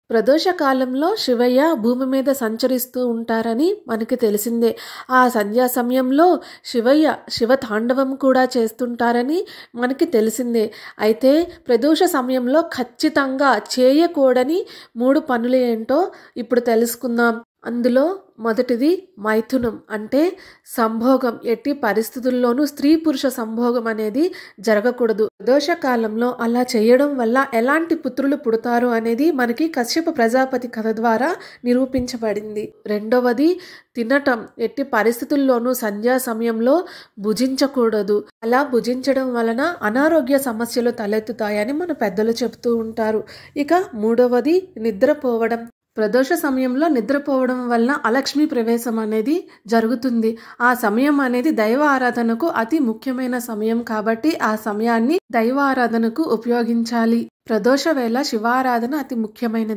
ప్రదోష కాలంలో శివయ్య భూమి మీద సంచరిస్తూ ఉంటారని మనకి తెలిసిందే. ఆ సంధ్యా సమయంలో శివ తాండవం కూడా చేస్తుంటారని మనకి తెలిసిందే. అయితే ప్రదోష సమయంలో ఖచ్చితంగా చేయకూడని 3 పనులు ఏంటో ఇప్పుడు తెలుసుకుందాం. అందులో మొదటిది మైథునం, అంటే సంభోగం. ఎట్టి పరిస్థితుల్లోనూ స్త్రీ పురుష సంభోగం అనేది జరగకూడదు. ప్రదోషకాలంలో అలా చేయడం వల్ల ఎలాంటి పుత్రులు పుడతారు అనేది మనకి కశ్యప ప్రజాపతి కథ ద్వారా నిరూపించబడింది. రెండవది తినటం. ఎట్టి పరిస్థితుల్లోనూ సంధ్యా సమయంలో భుజించకూడదు. అలా భుజించడం వలన అనారోగ్య సమస్యలు తలెత్తుతాయని మన పెద్దలు చెబుతూ ఉంటారు. ఇక మూడవది నిద్రపోవడం. ప్రదోష సమయంలో నిద్రపోవడం వల్ల అలక్ష్మి ప్రవేశం అనేది జరుగుతుంది. ఆ సమయం అనేది దైవ ఆరాధనకు అతి ముఖ్యమైన సమయం కాబట్టి ఆ సమయాన్ని దైవ ఆరాధనకు ఉపయోగించాలి. ప్రదోష వేళ శివారాధన అతి ముఖ్యమైనది.